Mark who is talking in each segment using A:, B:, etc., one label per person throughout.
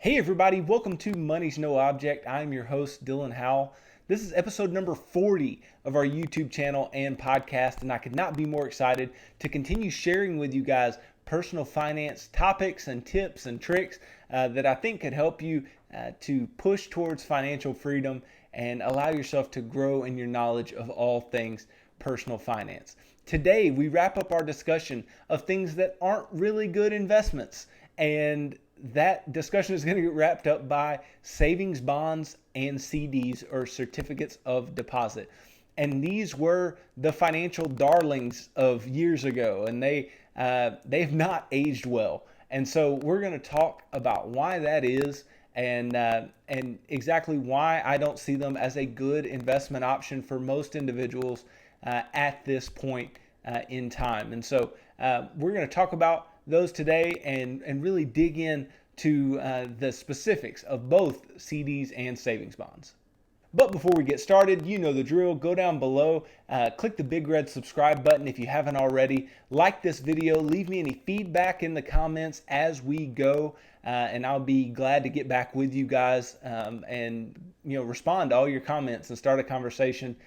A: Hey everybody, welcome to Money's No Object. I'm your host, Dylan Howell. This is episode number 40 of our YouTube channel and podcast, and I could not be more excited to continue sharing with you guys personal finance topics and tips and tricks that I think could help you to push towards financial freedom and allow yourself to grow in your knowledge of all things personal finance. Today, we wrap up our discussion of things that aren't really good investments, and that discussion is going to get wrapped up by savings bonds and CDs, or certificates of deposit. And these were the financial darlings of years ago, and they've not aged well. And so we're going to talk about why that is, and exactly why I don't see them as a good investment option for most individuals at this point in time. And so we're going to talk about those today and really dig in to the specifics of both CDs and savings bonds. But before we get started, you know the drill. Go down below, click the big red subscribe button if you haven't already. Like this video, leave me any feedback in the comments as we go, and I'll be glad to get back with you guys and respond to all your comments and start a conversation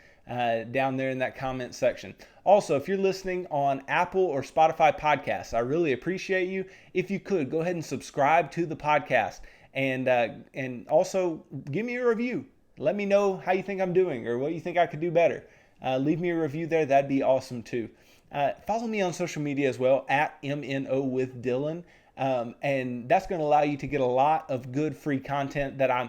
A: down there in that comment section. Also, if you're listening on Apple or Spotify podcasts, I really appreciate you. If you could, go ahead and subscribe to the podcast, and also give me a review. Let me know how you think I'm doing or what you think I could do better. Leave me a review there. That'd be awesome too. Follow me on social media as well, at MNO with Dylan. And that's going to allow you to get a lot of good free content that I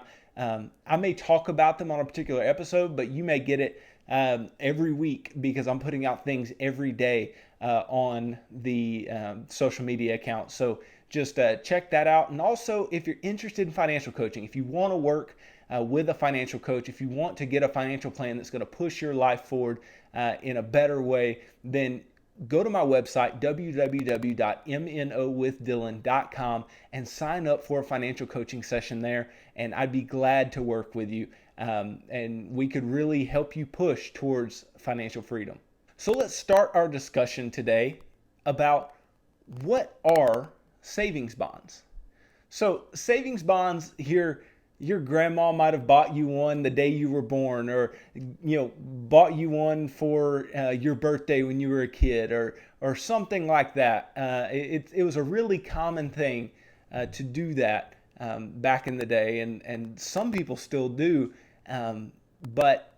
A: may talk about them on a particular episode, but you may get it every week because I'm putting out things every day on the social media account. So just check that out. And also, if you're interested in financial coaching, if you want to work with a financial coach, if you want to get a financial plan that's going to push your life forward in a better way, then go to my website, www.mnowithdylan.com, and sign up for a financial coaching session there, and I'd be glad to work with you, and we could really help you push towards financial freedom. So let's start our discussion today about what are savings bonds. So savings bonds here, your grandma might have bought you one the day you were born, or bought you one for your birthday when you were a kid, or something like that. It was a really common thing to do that back in the day, and some people still do, but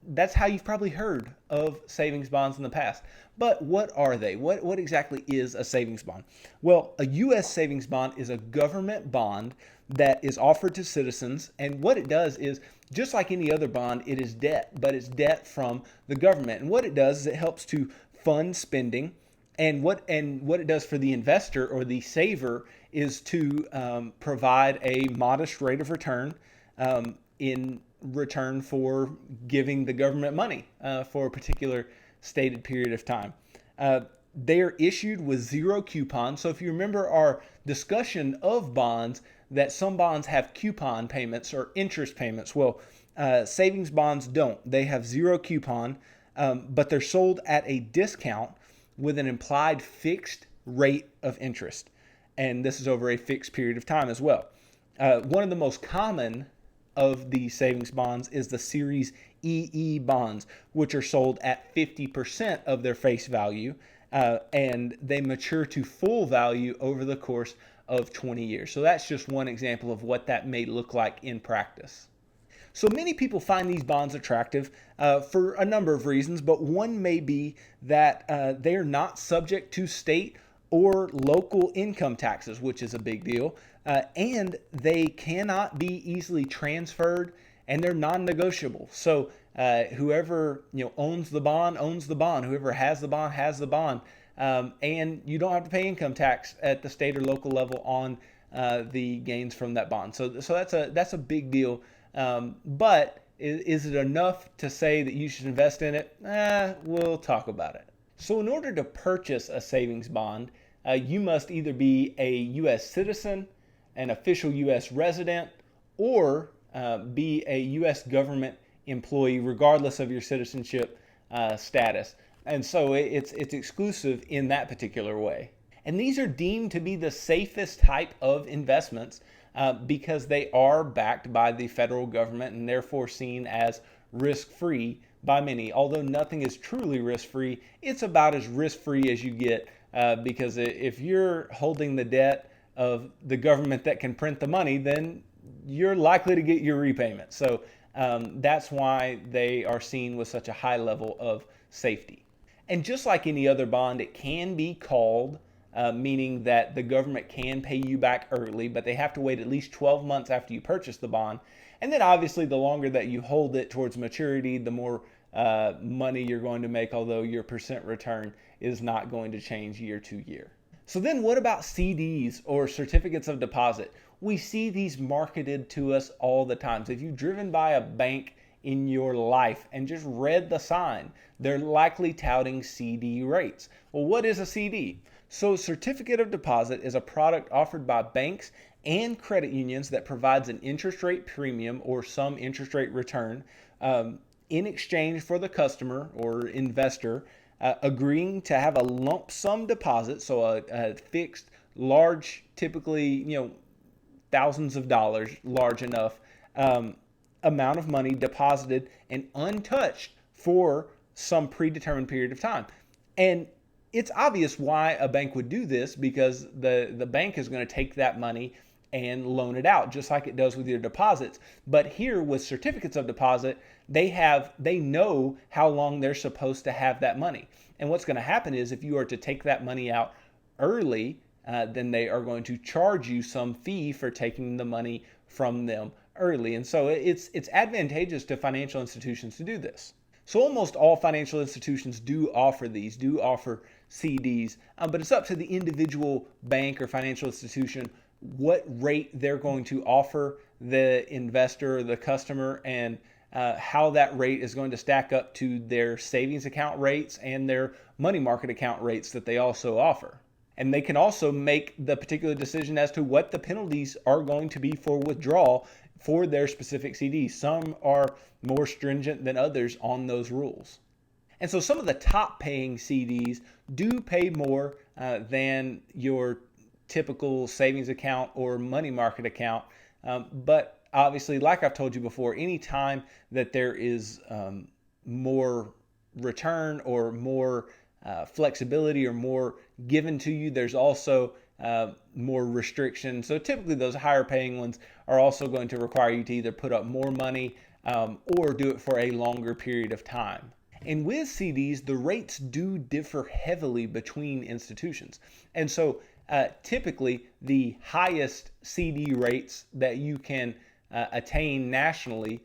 A: that's how you've probably heard of savings bonds in the past. But what are they? What exactly is a savings bond? Well, a U.S. savings bond is a government bond that is offered to citizens, and what it does is, just like any other bond, it is debt, but it's debt from the government. And what it does is it helps to fund spending, and what it does for the investor or the saver is to provide a modest rate of return in return for giving the government money for a particular stated period of time. They are issued with zero coupon. So if you remember our discussion of bonds, that some bonds have coupon payments or interest payments. Well, savings bonds don't. They have zero coupon, but they're sold at a discount with an implied fixed rate of interest. And this is over a fixed period of time as well. One of the most common of the savings bonds is the Series EE bonds, which are sold at 50% of their face value, and they mature to full value over the course of 20 years. So that's just one example of what that may look like in practice. So many people find these bonds attractive for a number of reasons, but one may be that they are not subject to state or local income taxes, which is a big deal, and they cannot be easily transferred, and they're non-negotiable. So whoever owns the bond owns the bond. Whoever has the bond has the bond, and you don't have to pay income tax at the state or local level on the gains from that bond. So that's a big deal. But is it enough to say that you should invest in it? We'll talk about it. So in order to purchase a savings bond, you must either be a U.S. citizen, an official U.S. resident, or be a U.S. government employee, regardless of your citizenship status. And so it's exclusive in that particular way. And these are deemed to be the safest type of investments because they are backed by the federal government and therefore seen as risk-free by many. Although nothing is truly risk-free, it's about as risk-free as you get, because if you're holding the debt of the government that can print the money, then you're likely to get your repayment. So that's why they are seen with such a high level of safety. And just like any other bond, it can be called, meaning that the government can pay you back early, but they have to wait at least 12 months after you purchase the bond. And then obviously the longer that you hold it towards maturity, the more money you're going to make, although your percent return is not going to change year to year. So then what about CDs or certificates of deposit? We see these marketed to us all the time. So if you've driven by a bank in your life and just read the sign, they're likely touting CD rates. Well, what is a CD? So certificate of deposit is a product offered by banks and credit unions that provides an interest rate premium or some interest rate return in exchange for the customer or investor agreeing to have a lump sum deposit, so a fixed, large, typically thousands of dollars, large enough amount of money deposited and untouched for some predetermined period of time. And it's obvious why a bank would do this, because the bank is going to take that money and loan it out just like it does with your deposits. But here with certificates of deposit, they know how long they're supposed to have that money. And what's going to happen is if you are to take that money out early, then they are going to charge you some fee for taking the money from them early. And so it's advantageous to financial institutions to do this. So almost all financial institutions do offer CDs, but it's up to the individual bank or financial institution what rate they're going to offer the investor or the customer, and how that rate is going to stack up to their savings account rates and their money market account rates that they also offer. And they can also make the particular decision as to what the penalties are going to be for withdrawal for their specific CDs. Some are more stringent than others on those rules. And so some of the top paying CDs do pay more than your typical savings account or money market account. But obviously, like I've told you before, anytime that there is more return or more flexibility or more given to you, there's also more restriction. So typically those higher paying ones are also going to require you to either put up more money or do it for a longer period of time. And with CDs, the rates do differ heavily between institutions. And so typically the highest CD rates that you can attain nationally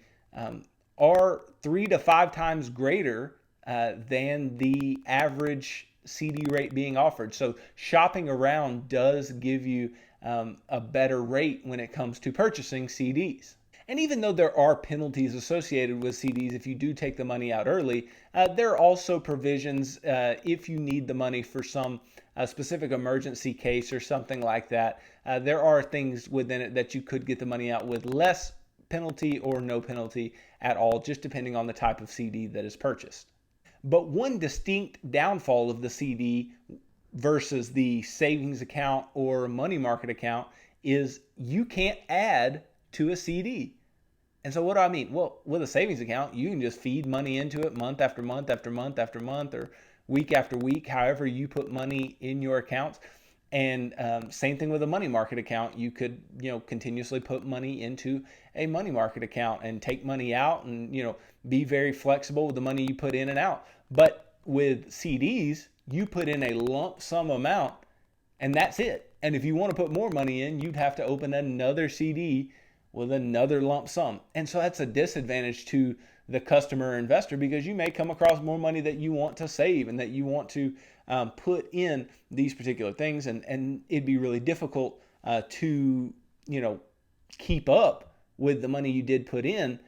A: are 3 to 5 times greater than the average CD rate being offered. So shopping around does give you a better rate when it comes to purchasing CDs. And even though there are penalties associated with CDs if you do take the money out early, there are also provisions if you need the money for some specific emergency case or something like that. There are things within it that you could get the money out with less penalty or no penalty at all, just depending on the type of CD that is purchased. But one distinct downfall of the CD versus the savings account or money market account is you can't add to a CD. And so what do I mean? Well, with a savings account, you can just feed money into it month after month after month after month, or week after week, however you put money in your accounts. And same thing with a money market account. You could, continuously put money into a money market account and take money out and, be very flexible with the money you put in and out. But with CDs, you put in a lump sum amount and that's it. And if you want to put more money in, you'd have to open another CD with another lump sum. And so that's a disadvantage to the customer or investor, because you may come across more money that you want to save and that you want to put in these particular things. And it'd be really difficult to, keep up with the money you did put in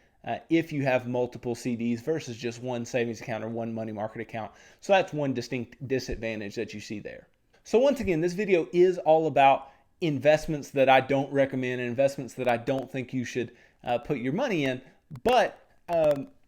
A: if you have multiple CDs versus just one savings account or one money market account. So that's one distinct disadvantage that you see there. So once again, this video is all about investments that I don't recommend and investments that I don't think you should put your money in. But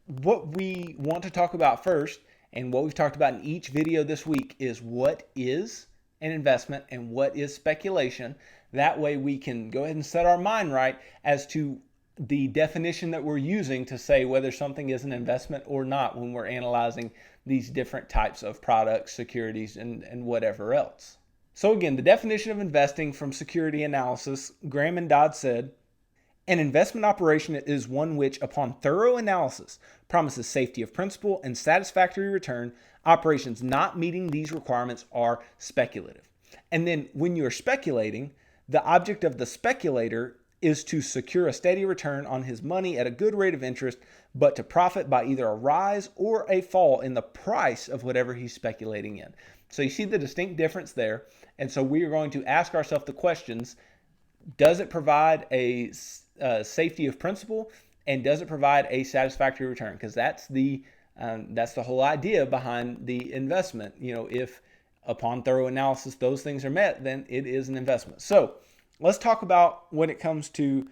A: what we want to talk about first, and what we've talked about in each video this week, is what is an investment and what is speculation. That way we can go ahead and set our mind right as to the definition that we're using to say whether something is an investment or not when we're analyzing these different types of products, securities, and whatever else. So again, the definition of investing from security analysis, Graham and Dodd said, an investment operation is one which, upon thorough analysis, promises safety of principal and satisfactory return. Operations not meeting these requirements are speculative. And then when you're speculating, the object of the speculator is to secure a steady return on his money at a good rate of interest, but to profit by either a rise or a fall in the price of whatever he's speculating in. So you see the distinct difference there. And so we are going to ask ourselves the questions, does it provide a safety of principal, and does it provide a satisfactory return? Because that's the whole idea behind the investment. If upon thorough analysis those things are met, then it is an investment. So let's talk about when it comes to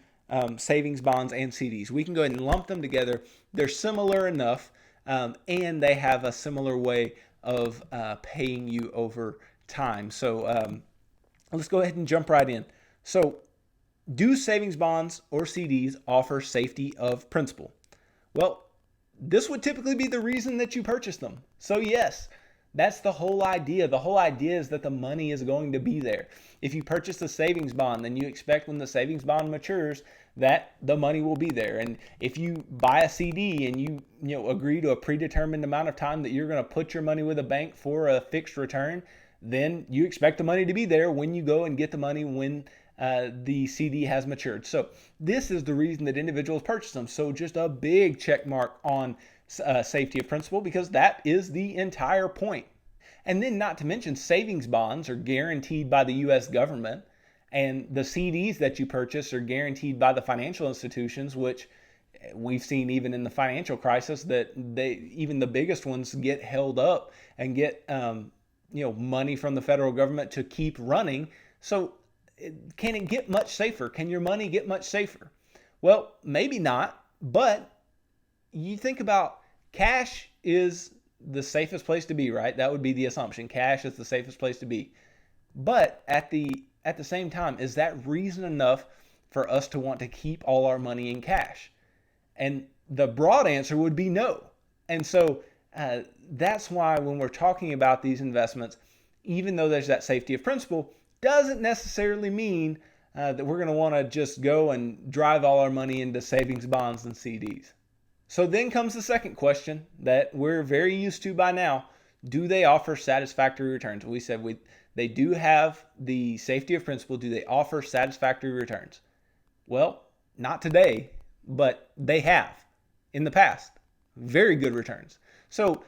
A: savings bonds and CDs. We can go ahead and lump them together. They're similar enough, and they have a similar way of paying you over time. So let's go ahead and jump right in. So do savings bonds or CDs offer safety of principal? Well, this would typically be the reason that you purchase them. So yes, that's the whole idea. The whole idea is that the money is going to be there. If you purchase a savings bond, then you expect when the savings bond matures that the money will be there. And if you buy a CD and you agree to a predetermined amount of time that you're going to put your money with a bank for a fixed return, then you expect the money to be there when you go and get the money when the CD has matured. So this is the reason that individuals purchase them. So just a big check mark on safety of principal, because that is the entire point. And then not to mention, savings bonds are guaranteed by the U.S. government, and the CDs that you purchase are guaranteed by the financial institutions, which we've seen even in the financial crisis that even the biggest ones get held up and get money from the federal government to keep running. So can it get much safer? Can your money get much safer? Well, maybe not, but you think about cash is the safest place to be, right? That would be the assumption. Cash is the safest place to be. But at the same time, is that reason enough for us to want to keep all our money in cash? And the broad answer would be no. And so that's why when we're talking about these investments, even though there's that safety of principal, doesn't necessarily mean that we're going to want to just go and drive all our money into savings bonds and CDs. So then comes the second question that we're very used to by now. Do they offer satisfactory returns? We said they do have the safety of principal. Do they offer satisfactory returns? Well, not today, but they have in the past. Very good returns. So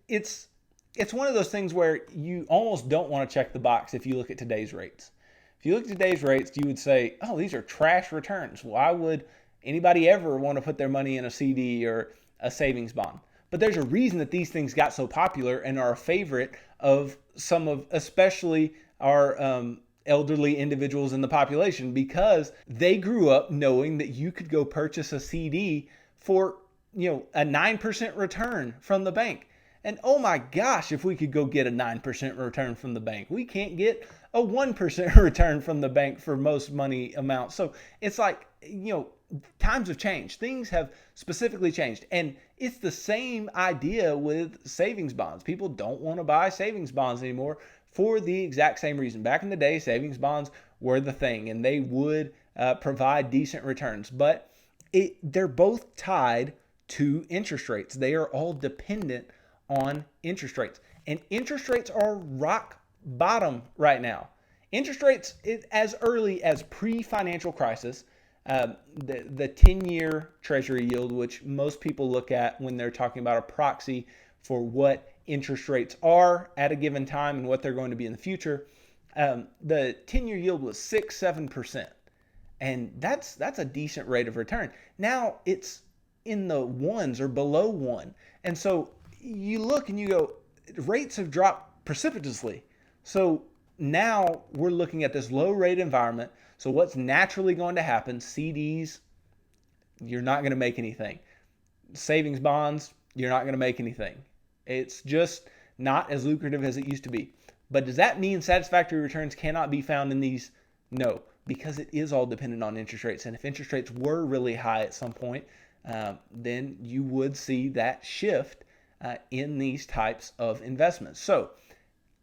A: it's one of those things where you almost don't want to check the box if you look at today's rates. If you look at today's rates, you would say, oh, these are trash returns. Why would anybody ever want to put their money in a CD or a savings bond? But there's a reason that these things got so popular and are a favorite of some of, especially our elderly individuals in the population, because they grew up knowing that you could go purchase a CD for, a 9% return from the bank. And oh my gosh, if we could go get a 9% return from the bank. We can't get a 1% return from the bank for most money amounts. So it's like, times have changed. Things have specifically changed. And it's the same idea with savings bonds. People don't want to buy savings bonds anymore for the exact same reason. Back in the day, savings bonds were the thing, and they would provide decent returns. But they're both tied to interest rates. They are all dependent on interest rates. And interest rates are rock bottom right now. Interest rates, as early as pre-financial crisis, the 10-year treasury yield, which most people look at when they're talking about a proxy for what interest rates are at a given time and what they're going to be in the future, the 10-year yield was 6-7%. And that's a decent rate of return. Now it's in the ones or below one. And so you look and you go, rates have dropped precipitously. So now we're looking at this low rate environment. So what's naturally going to happen? CDs, you're not going to make anything. Savings bonds, you're not going to make anything. It's just not as lucrative as it used to be. But does that mean satisfactory returns cannot be found in these? No, because it is all dependent on interest rates. And if interest rates were really high at some point, then you would see that shift in these types of investments. So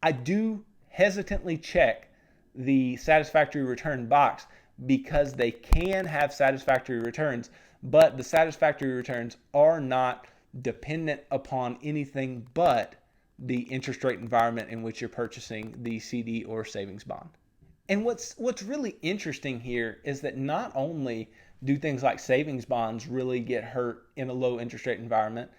A: I do hesitantly check the satisfactory return box because they can have satisfactory returns, but the satisfactory returns are not dependent upon anything but the interest rate environment in which you're purchasing the CD or savings bond. And what's really interesting here is that not only do things like savings bonds really get hurt in a low interest rate environment,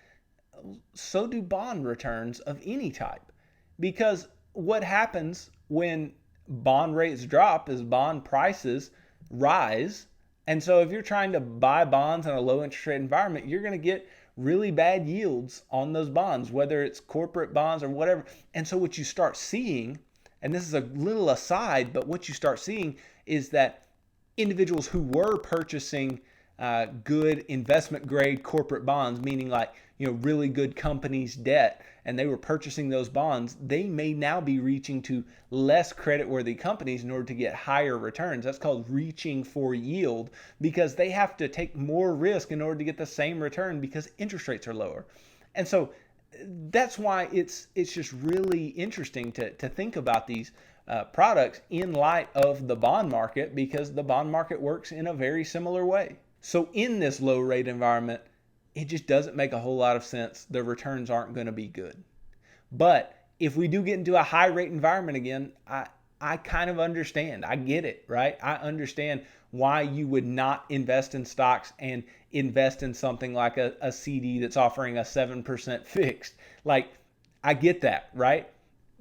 A: so do bond returns of any type. Because what happens when bond rates drop is bond prices rise. And so if you're trying to buy bonds in a low interest rate environment, you're going to get really bad yields on those bonds, whether it's corporate bonds or whatever. And so what you start seeing, and this is a little aside, but what you start seeing is that individuals who were purchasing good investment grade corporate bonds, meaning like, really good companies' debt, and they were purchasing those bonds, they may now be reaching to less creditworthy companies in order to get higher returns. That's called reaching for yield, because they have to take more risk in order to get the same return because interest rates are lower. And so that's why it's just really interesting to think about these products in light of the bond market, because the bond market works in a very similar way. So in this low rate environment, it just doesn't make a whole lot of sense. The returns aren't going to be good. But if we do get into a high rate environment again, I kind of understand. I get it, right? I understand why you would not invest in stocks and invest in something like a CD that's offering a 7% fixed. Like, I get that, right?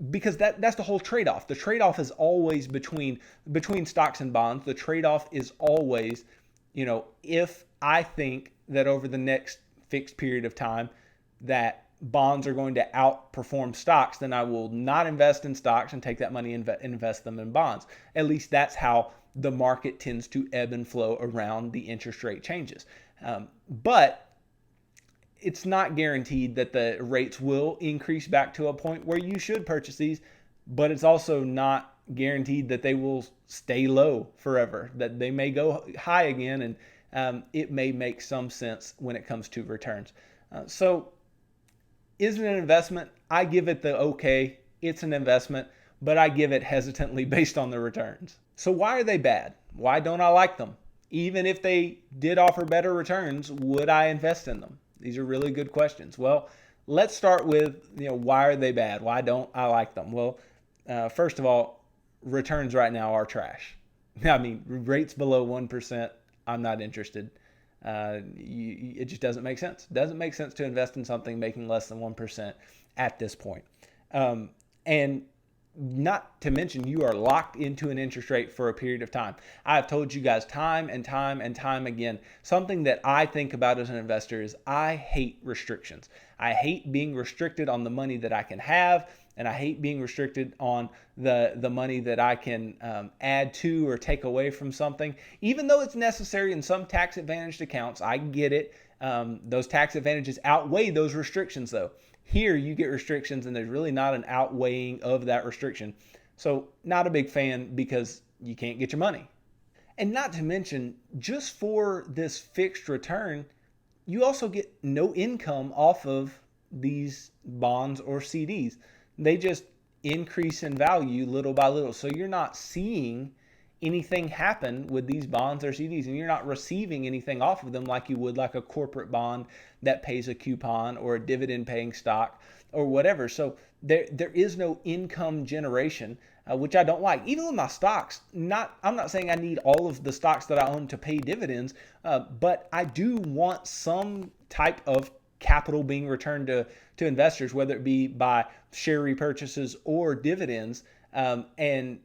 A: Because that's the whole trade-off. The trade-off is always between stocks and bonds. The trade-off is always, if I think that over the next fixed period of time that bonds are going to outperform stocks, then I will not invest in stocks and take that money and invest them in bonds. At least that's how the market tends to ebb and flow around the interest rate changes. But it's not guaranteed that the rates will increase back to a point where you should purchase these, but it's also not guaranteed that they will stay low forever, that they may go high again, and it may make some sense when it comes to returns. So is it an investment? I give it the okay, it's an investment, but I give it hesitantly based on the returns. So why are they bad? Why don't I like them? Even if they did offer better returns, would I invest in them? These are really good questions. Well, let's start with, why are they bad? Why don't I like them? Well, first of all, returns right now are trash. I mean, rates below 1%, I'm not interested. It just doesn't make sense. It doesn't make sense to invest in something making less than 1% at this point. And not to mention, you are locked into an interest rate for a period of time. I've told you guys time and time and time again, something that I think about as an investor is I hate restrictions. I hate being restricted on the money that I can have, and I hate being restricted on the money that I can add to or take away from something. Even though it's necessary in some tax advantaged accounts, I get it. Those tax advantages outweigh those restrictions though. Here you get restrictions and there's really not an outweighing of that restriction. So not a big fan because you can't get your money. And not to mention, just for this fixed return, you also get no income off of these bonds or CDs. They just increase in value little by little. So you're not seeing anything happen with these bonds or CDs, and you're not receiving anything off of them like you would like a corporate bond that pays a coupon or a dividend paying stock or whatever. So there is no income generation, which I don't like. Even with my stocks, I'm not saying I need all of the stocks that I own to pay dividends, but I do want some type of capital being returned to investors, whether it be by share repurchases or dividends. And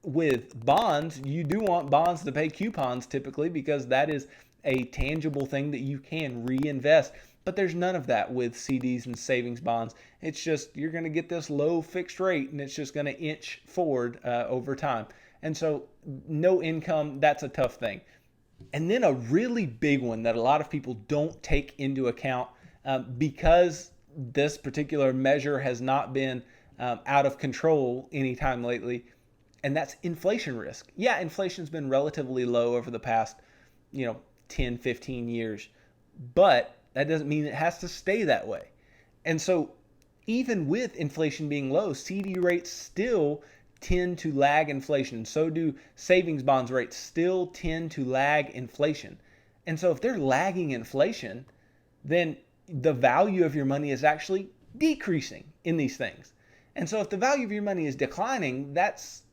A: with bonds, you do want bonds to pay coupons typically because that is a tangible thing that you can reinvest. But there's none of that with CDs and savings bonds. It's just you're going to get this low fixed rate and it's just going to inch forward over time. And so no income, that's a tough thing. And then a really big one that a lot of people don't take into account because this particular measure has not been out of control anytime lately, and that's inflation risk. Yeah, inflation's been relatively low over the past, 10, 15 years, but that doesn't mean it has to stay that way. And so even with inflation being low, CD rates still tend to lag inflation. So do savings bonds rates still tend to lag inflation. And so if they're lagging inflation, then the value of your money is actually decreasing in these things. And so if the value of your money is declining, that's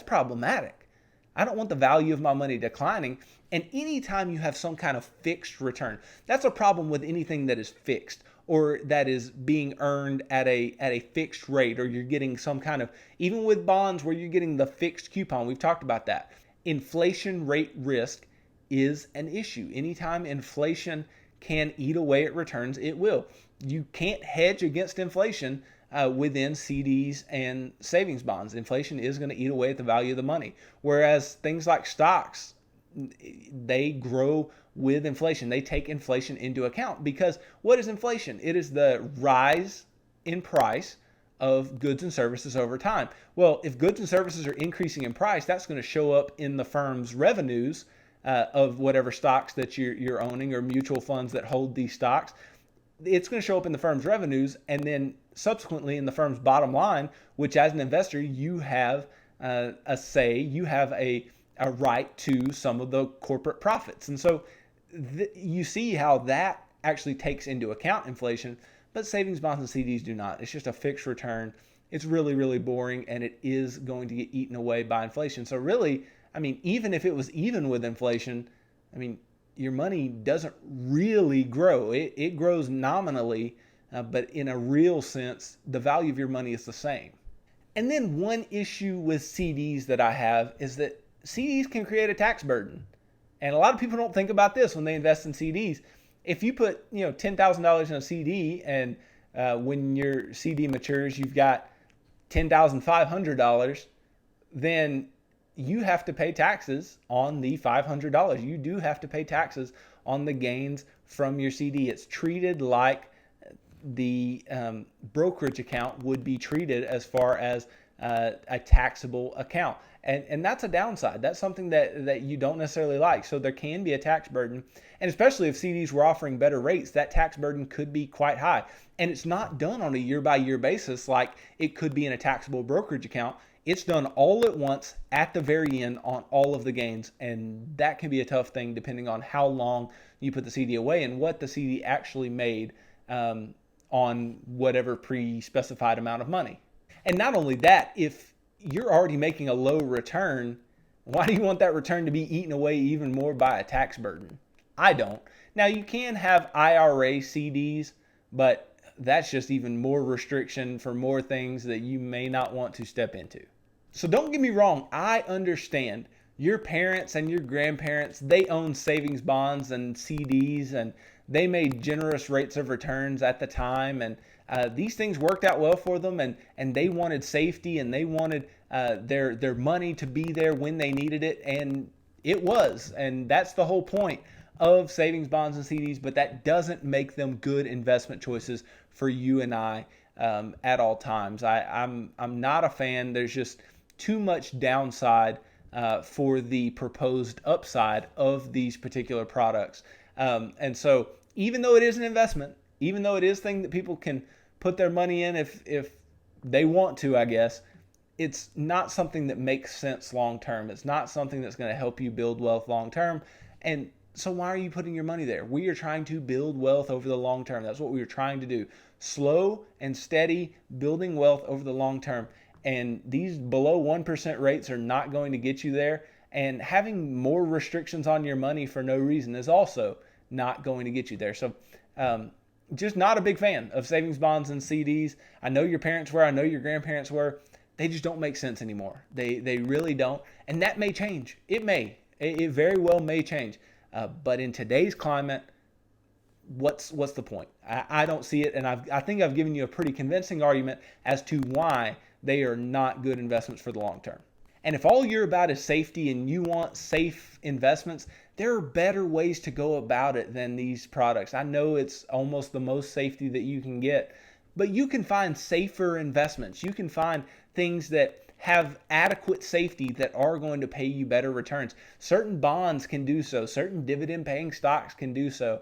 A: problematic. I don't want the value of my money declining. And anytime you have some kind of fixed return, that's a problem with anything that is fixed or that is being earned at a fixed rate, or you're getting some kind of, even with bonds where you're getting the fixed coupon. We've talked about that. Inflation rate risk is an issue. Anytime inflation can eat away at returns, it will. You can't hedge against inflation within CDs and savings bonds. Inflation is going to eat away at the value of the money. Whereas things like stocks, they grow with inflation. They take inflation into account, because what is inflation? It is the rise in price of goods and services over time. Well, if goods and services are increasing in price, that's going to show up in the firm's revenues of whatever stocks that you're owning, or mutual funds that hold these stocks. It's going to show up in the firm's revenues, and then subsequently in the firm's bottom line, which as an investor, you have a say, you have a right to some of the corporate profits. And so you see how that actually takes into account inflation, but savings bonds and CDs do not. It's just a fixed return. It's really, really boring, and it is going to get eaten away by inflation. So really, even if it was even with inflation, your money doesn't really grow. It grows nominally, but in a real sense, the value of your money is the same. And then one issue with CDs that I have is that CDs can create a tax burden. And a lot of people don't think about this when they invest in CDs. If you put $10,000 in a CD, and when your CD matures, you've got $10,500, then you have to pay taxes on the $500. You do have to pay taxes on the gains from your CD. It's treated like the brokerage account would be treated as far as a taxable account. And that's a downside. That's something that you don't necessarily like. So there can be a tax burden. And especially if CDs were offering better rates, that tax burden could be quite high. And it's not done on a year-by-year basis like it could be in a taxable brokerage account. It's done all at once at the very end on all of the gains. And that can be a tough thing depending on how long you put the CD away and what the CD actually made on whatever pre-specified amount of money. And not only that, if you're already making a low return, why do you want that return to be eaten away even more by a tax burden? I don't. Now, you can have IRA CDs, but that's just even more restriction for more things that you may not want to step into. So don't get me wrong, I understand your parents and your grandparents, they own savings bonds and CDs, and they made generous rates of returns at the time, and these things worked out well for them, and they wanted safety, and they wanted their money to be there when they needed it, and it was. And that's the whole point of savings bonds and CDs, but that doesn't make them good investment choices for you and I at all times. I'm not a fan. There's just too much downside for the proposed upside of these particular products. And so even though it is an investment, even though it is a thing that people can put their money in if they want to, I guess, it's not something that makes sense long term. It's not something that's going to help you build wealth long term. And so why are you putting your money there? We are trying to build wealth over the long term. That's what we are trying to do. Slow and steady building wealth over the long term. And these below 1% rates are not going to get you there. And having more restrictions on your money for no reason is also not going to get you there. So just not a big fan of savings bonds and CDs. I know your parents were. I know your grandparents were. They just don't make sense anymore. They really don't. And that may change. It may. It very well may change. But in today's climate, what's the point? I don't see it. And I think I've given you a pretty convincing argument as to why they are not good investments for the long term. And if all you're about is safety and you want safe investments, there are better ways to go about it than these products. I know it's almost the most safety that you can get, But you can find safer investments. You can find things that have adequate safety that are going to pay you better returns. Certain bonds can do so. Certain dividend paying stocks can do so.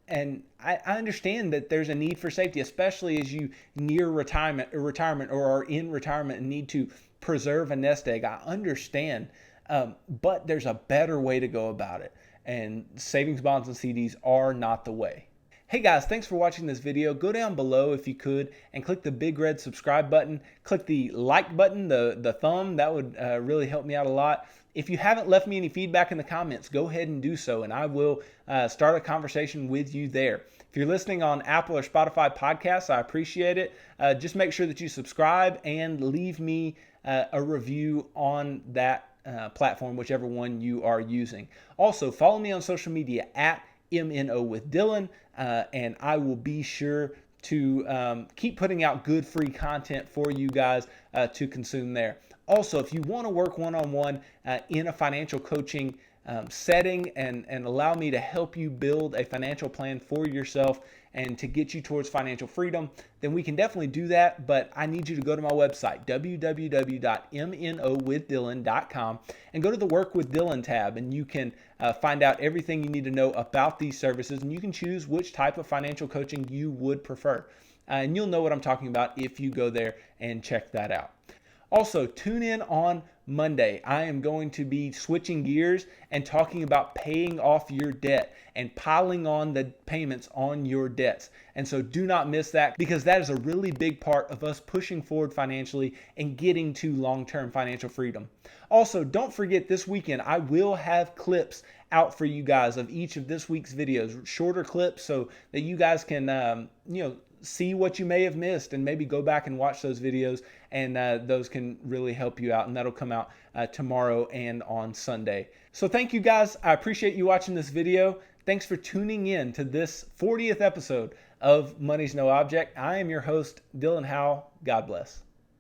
A: And I understand that there's a need for safety, especially as you near retirement or are in retirement and need to preserve a nest egg. I understand, but there's a better way to go about it. And savings bonds and CDs are not the way. Hey guys, thanks for watching this video. Go down below if you could and click the big red subscribe button. Click the like button, the thumb. That would really help me out a lot. If you haven't left me any feedback in the comments, go ahead and do so, and I will start a conversation with you there. If you're listening on Apple or Spotify podcasts, I appreciate it. Just make sure that you subscribe and leave me a review on that platform, whichever one you are using. Also, follow me on social media at MNO with Dylan, and I will be sure to keep putting out good free content for you guys to consume there. Also, if you want to work one-on-one in a financial coaching setting and allow me to help you build a financial plan for yourself and to get you towards financial freedom, then we can definitely do that. But I need you to go to my website, www.mnowithdylan.com, and go to the Work with Dylan tab, and you can find out everything you need to know about these services, and you can choose which type of financial coaching you would prefer. And you'll know what I'm talking about if you go there and check that out. Also, tune in on Monday. I am going to be switching gears and talking about paying off your debt and piling on the payments on your debts. And so do not miss that, because that is a really big part of us pushing forward financially and getting to long-term financial freedom. Also, don't forget, this weekend I will have clips out for you guys of each of this week's videos, shorter clips, so that you guys can see what you may have missed and maybe go back and watch those videos, and those can really help you out, and that'll come out tomorrow and on Sunday. So thank you guys. I appreciate you watching this video. Thanks for tuning in to this 40th episode of Money's No Object. I am your host, Dylan Howell. God bless.